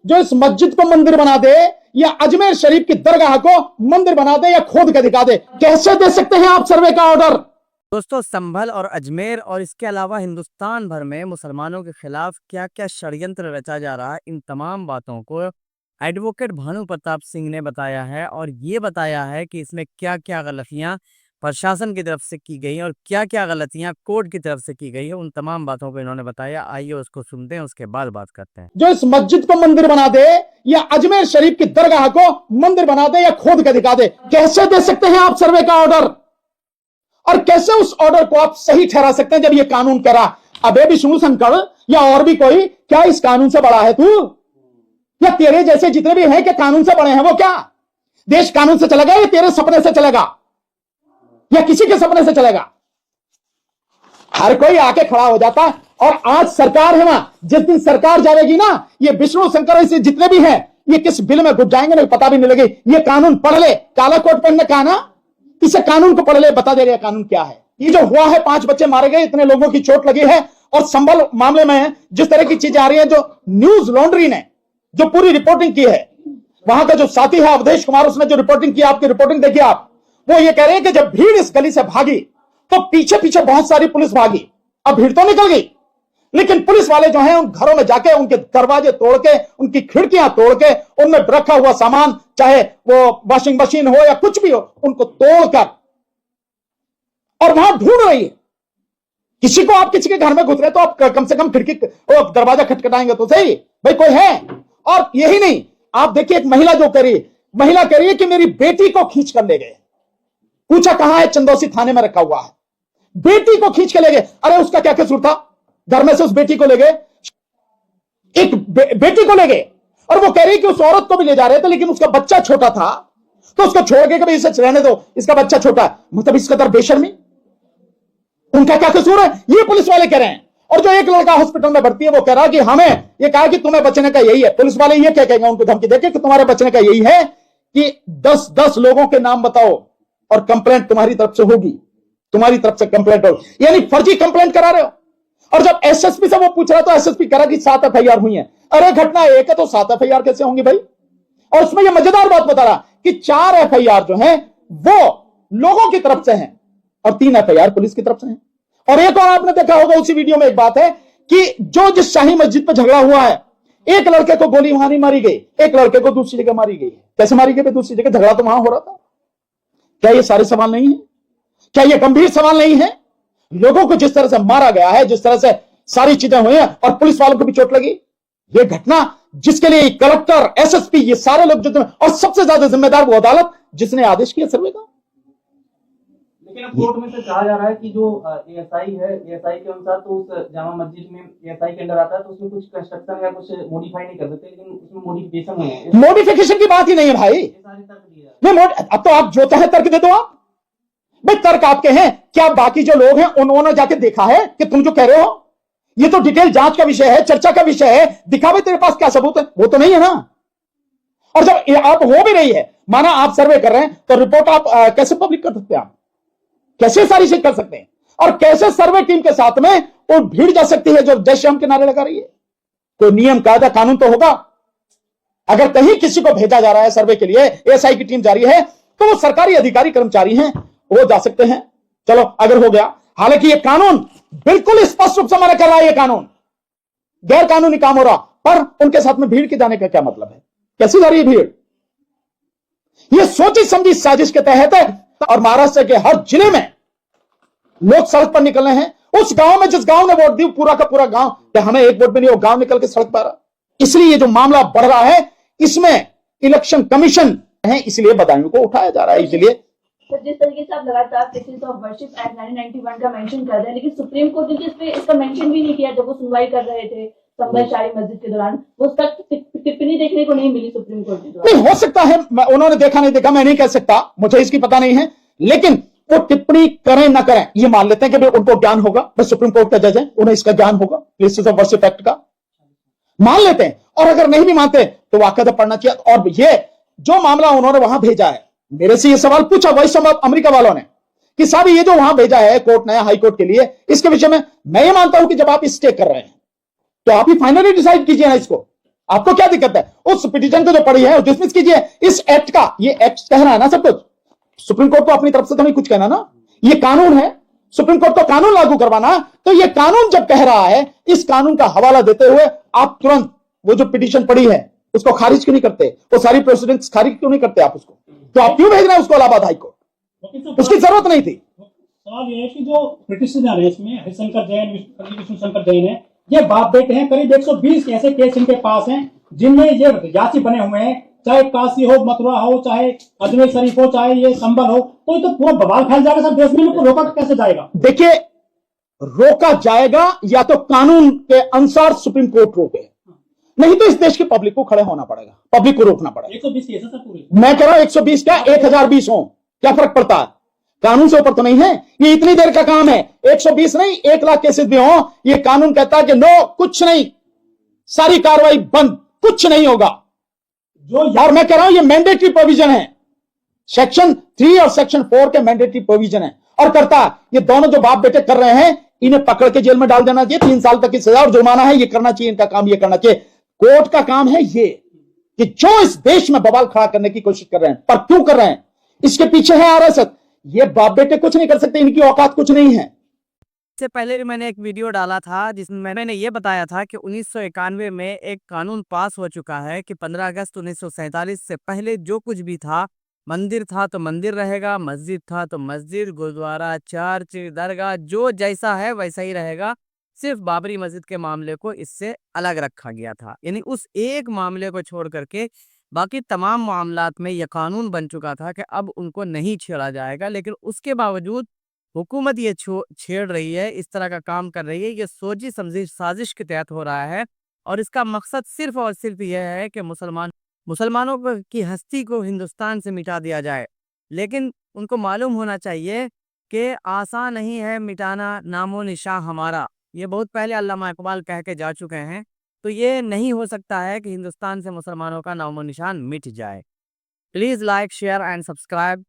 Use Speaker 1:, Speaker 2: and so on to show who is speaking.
Speaker 1: जो इस मस्जिद को मंदिर बना दे या अजमेर शरीफ की दरगाह को मंदिर बना दे या खोद के दिखा दे, कैसे दे सकते हैं आप सर्वे का ऑर्डर?
Speaker 2: दोस्तों, संभल और अजमेर और इसके अलावा हिंदुस्तान भर में मुसलमानों के खिलाफ क्या क्या षड्यंत्र रचा जा रहा है, इन तमाम बातों को एडवोकेट भानु प्रताप सिंह ने बताया है। और ये बताया है कि इसमें क्या क्या गलतियां प्रशासन की तरफ से की गई और क्या क्या गलतियां कोर्ट की तरफ से की गई है, उन तमाम बातों को इन्होंने बताया। आइए उसको सुनते हैं, उसके बाद बात करते हैं।
Speaker 1: जो इस मस्जिद को मंदिर बना दे या अजमेर शरीफ की दरगाह को मंदिर बना दे या खोद के दिखा दे, कैसे दे सकते हैं आप सर्वे का ऑर्डर? और कैसे उस ऑर्डर को आप सही ठहरा सकते हैं जब ये कानून कह रहा? अबे विष्णु शंकर या और भी कोई, क्या इस कानून से बड़ा है तू? या तेरे जैसे जितने भी हैं कि कानून से बड़े हैं, वो क्या देश कानून से चलेगा या तेरे सपने से चलेगा या किसी के सपने से चलेगा? हर कोई आके खड़ा हो जाता है। और आज सरकार है वहां, जिस दिन सरकार जाएगी ना, ये विष्णु शंकर ऐसे जितने भी हैं, ये किस बिल में घुस जाएंगे ना पता भी नहीं लगे। ये कानून पढ़ ले, काला कोट पहनने का ना, इसे कानून को पढ़ ले, बता दे रहे कानून क्या है। ये जो हुआ है, 5 बच्चे मारे गए, इतने लोगों की चोट लगी है, और संभल मामले में जिस तरह की चीजें आ रही है, जो न्यूज लॉन्ड्री ने जो पूरी रिपोर्टिंग की है, वहां का जो साथी है अवधेश कुमार, उसने जो रिपोर्टिंग की, आपकी रिपोर्टिंग देखिए आप, वो ये कह रहे हैं कि जब भीड़ इस गली से भागी तो पीछे पीछे बहुत सारी पुलिस भागी। अब भीड़ तो निकल गई, लेकिन पुलिस वाले जो हैं उन घरों में जाके उनके दरवाजे तोड़ के, उनकी खिड़कियां तोड़ के, उनमें रखा हुआ सामान, चाहे वो वॉशिंग मशीन हो या कुछ भी हो, उनको तोड़कर और वहां ढूंढ रही है। किसी को, आप किसी के घर में घुस रहे तो आप कम से कम खिड़की दरवाजा खटखटाएंगे तो सही, भाई कोई है। और यही नहीं, आप देखिए एक महिला जो कह रही है, महिला कह रही है कि मेरी बेटी को खींच कर ले गए। पूछा कहां है? चंदौसी थाने में रखा हुआ है। बेटी को खींच के ले गए। अरे उसका क्या कसूर था? घर में से उस बेटी को ले गए, एक बेटी को ले गए, और वो कह रही कि उस औरत को भी ले जा रहे थे, लेकिन उसका बच्चा छोटा था तो उसको छोड़ के कभी इसे रहने दो, इसका बच्चा छोटा है। मतलब इस कदर बेशर्मी, उनका क्या कसूर है? ये पुलिस वाले कह रहे हैं। और जो एक लड़का हॉस्पिटल में भर्ती है, वो कह रहा है कि हमें ये कहा कि तुम्हें बचने का यही है। पुलिस वाले ये क्या कहेंगे उनको धमकी देके कि तुम्हारे बचने का यही है कि 10-10 लोगों के नाम बताओ और कंप्लेंट तुम्हारी तरफ से होगी, तुम्हारी तरफ से कंप्लेंट होगी। यानी फर्जी कंप्लेंट करा रहे हो। और जब एसएसपी से वो पूछ रहा तो एसएसपी कह रहा कि 7 एफआईआर हुई है। अरे घटना एक है तो 7 एफआईआर कैसे होंगी भाई? और उसमें ये मजेदार बात बता रहा कि 4 एफआईआर जो है वो लोगों की तरफ से हैं और 3 एफआईआर पुलिस की तरफ से हैं। और एक और आपने देखा होगा उसी वीडियो में, एक बात है कि जो जिस शाही मस्जिद पर झगड़ा हुआ है, एक लड़के को गोली वहां नहीं मारी गई, एक लड़के को दूसरी जगह मारी गई। कैसे मारी गई? दूसरी जगह झगड़ा तो वहां हो रहा था। क्या ये सारे सवाल नहीं है? क्या ये गंभीर सवाल नहीं है? लोगों को जिस तरह से मारा गया है, जिस तरह से सारी चीजें हुई हैं, और पुलिस वालों को भी चोट लगी, ये घटना जिसके लिए कलेक्टर, एसएसपी, ये सारे लोग जो, और सबसे ज्यादा जिम्मेदार वो अदालत जिसने आदेश किया सर्वे का।
Speaker 3: लेकिन कोर्ट में से कहा जा रहा है कि जो एएसआई है, एएसआई के अनुसार तो उस जामा मस्जिद में एएसआई के अंदर आता है तो उसमें कुछ कंस्ट्रक्शन या कुछ मॉडिफाई नहीं कर सकते, लेकिन उसमें मॉडिफिकेशन हुए हैं।
Speaker 1: मॉडिफिकेशन की बात ही नहीं है भाई। नहीं, अब तो आप जो चाहे तर्क दे दो। आप भाई तर्क आपके हैं क्या? बाकी जो लोग हैं उन्होंने जाके देखा है कि तुम जो कह रहे हो ये तो डिटेल जांच का विषय है, चर्चा का विषय है। दिखा भाई तेरे पास क्या सबूत है? वो तो नहीं है ना। और जब आप हो भी रही है, माना आप सर्वे कर रहे हैं, तो रिपोर्ट आप कैसे पब्लिक कर सकते हैं? आप कैसे सारी चीज कर सकते हैं? और कैसे सर्वे टीम के साथ में वो भीड़ जा सकती है जो जय श्याम के नारे लगा रही है? कोई नियम कायदा कानून तो होगा। अगर कहीं किसी को भेजा जा रहा है सर्वे के लिए, एएसआई की टीम जा रही है, तो वो सरकारी अधिकारी कर्मचारी हैं, वो जा सकते हैं। चलो अगर हो गया। हालांकि ये कानून बिल्कुल स्पष्ट रूप से मना कर रहा है, ये कानून गैर कानूनी काम हो रहा, पर उनके साथ में भीड़ के जाने का क्या मतलब है? कैसी जा रही है भीड़? ये सोची समझी साजिश के तहत है। और महाराष्ट्र के हर जिले में लोग सड़क पर निकल रहे हैं। उस गांव में जिस गांव ने वोट दी, पूरा का पूरा गांव, कि हमें एक वोट भी नहीं, वो गांव निकल के सड़क पर आ रहा। इसलिए ये जो मामला बढ़ रहा है, इसमें इलेक्शन कमीशन है, इसलिए बदायूं को उठाया जा रहा है। इसलिए
Speaker 4: सर, जिस तरीके से आप लगातार प्लेसेस ऑफ वर्शिप एक्ट 1991 का मेंशन कर रहे हैं, लेकिन सुप्रीम कोर्ट ने इस पे इसका मेंशन भी नहीं किया जब वो सुनवाई कर रहे थे संभल शाही मस्जिद के दौरान। वो उसका टिप्पणी देखने को नहीं मिली सुप्रीम कोर्ट के द्वारा।
Speaker 1: नहीं, हो सकता है उन्होंने देखा नहीं देखा, मैं नहीं कह सकता, मुझे इसकी पता नहीं है। लेकिन वो टिप्पणी करें ना करें, ये मान लेते हैं कि उनको ज्ञान होगा, बस सुप्रीम कोर्ट का जज है, उन्हें इसका ज्ञान होगा प्लेसेस ऑफ वर्शिप एक्ट का, मान लेते हैं। और अगर नहीं भी मानते तो वाकई पढ़ना चाहिए। और ये जो मामला उन्होंने वहां भेजा है, मेरे से ये सवाल पूछा वही सवाल अमेरिका वालों ने कि साहब ये जो वहां भेजा है कोर्ट ने, हाई कोर्ट के लिए, इसके विषय में मैं ये मानता हूं कि जब आप स्टे कर रहे हैं तो आप ही फाइनली डिसाइड कीजिए ना इसको। आपको क्या दिक्कत है? उस पिटीशन को जो पड़ी है डिसमिस कीजिए। इस एक्ट का, ये एक्ट कह रहा है ना सब कुछ, सुप्रीम कोर्ट को अपनी तरफ से तो नहीं कुछ कहना ना, ये कानून है, सुप्रीम कोर्ट को कानून लागू करवाना। तो ये कानून जब कह रहा है, इस कानून का हवाला देते हुए आप तुरंत वो जो पिटीशन पड़ी है उसको खारिज क्यों नहीं करते? वो सारी प्रेसिडेंट्स खारिज क्यों नहीं करते आप उसको? तो आप क्यों भेज रहे हैं उसको इलाहाबाद हाई कोर्ट? उसकी जरूरत नहीं थी।
Speaker 5: सवाल ये है कि जो पिटिशनर है इसमें हरिशंकर जैन, विष्णु शंकर जैन है, ये बाप बेटे हैं। करीब 120 ऐसे केस इनके पास हैं जिनमें ये याची बने हुए हैं, चाहे काशी हो, मथुरा हो, चाहे अजमेर शरीफ हो, चाहे ये संभल हो। तो ये तो पूरा बवाल फैल जाएगा सब देश में, इनको रोका कैसे जाएगा?
Speaker 1: देखिए, रोका जाएगा या तो कानून के अनुसार सुप्रीम कोर्ट रोके, नहीं तो इस देश की पब्लिक को खड़े होना पड़ेगा, पब्लिक को रोकना पड़ेगा।
Speaker 5: 120 केस है सर पूरे।
Speaker 1: मैं कह रहा हूं 120 क्या 1020 हो, क्या फर्क पड़ता है? कानून से ऊपर तो नहीं है। ये इतनी देर का काम है, 120 नहीं 1 लाख केसेस भी हो, ये कानून कहता है कि नो, कुछ नहीं, सारी कार्रवाई बंद, कुछ नहीं होगा। और मैं कह रहा हूं ये मैंडेटरी प्रोविजन है, सेक्शन 3 और सेक्शन 4 के मैंडेटरी प्रोविजन है। और करता ये दोनों जो बाप बेटे कर रहे हैं, इन्हें पकड़ के जेल में डाल देना चाहिए, 3 साल तक की सजा और जुर्माना है, ये करना चाहिए, इनका काम ये करना चाहिए। कोर्ट का काम है ये कि जो इस देश में बवाल खड़ा करने की कोशिश कर रहे हैं, पर क्यों कर रहे हैं? इसके पीछे है आरएसएस। ये बाप बेटे कुछ नहीं कर सकते, इनकी औकात कुछ नहीं है।
Speaker 2: इससे पहले भी मैंने एक वीडियो डाला था जिसमें मैंने ये बताया था कि 1991 में एक कानून पास हो चुका है कि 15 अगस्त 1947 से पहले जो कुछ भी था, मंदिर था तो मंदिर रहेगा, मस्जिद था तो मस्जिद, गुरुद्वारा, चर्च, दरगाह, जो जैसा है वैसा ही रहेगा। सिर्फ बाबरी मस्जिद के मामले को इससे अलग रखा गया था, यानी उस एक मामले को छोड़ करके बाकी तमाम मामलात में यह कानून बन चुका था कि अब उनको नहीं छेड़ा जाएगा। लेकिन उसके बावजूद हुकूमत ये छेड़ रही है, इस तरह का काम कर रही है, ये सोची समझी साजिश के तहत हो रहा है। और इसका मकसद सिर्फ और सिर्फ यह है कि मुसलमानों की हस्ती को हिंदुस्तान से मिटा दिया जाए। लेकिन उनको मालूम होना चाहिए कि आसान नहीं है मिटाना नामो निशान हमारा। ये बहुत पहले अल्लामा इकबाल कह के जा चुके हैं। तो ये नहीं हो सकता है कि हिंदुस्तान से मुसलमानों का नामो निशान मिट जाए। Please like, share and subscribe.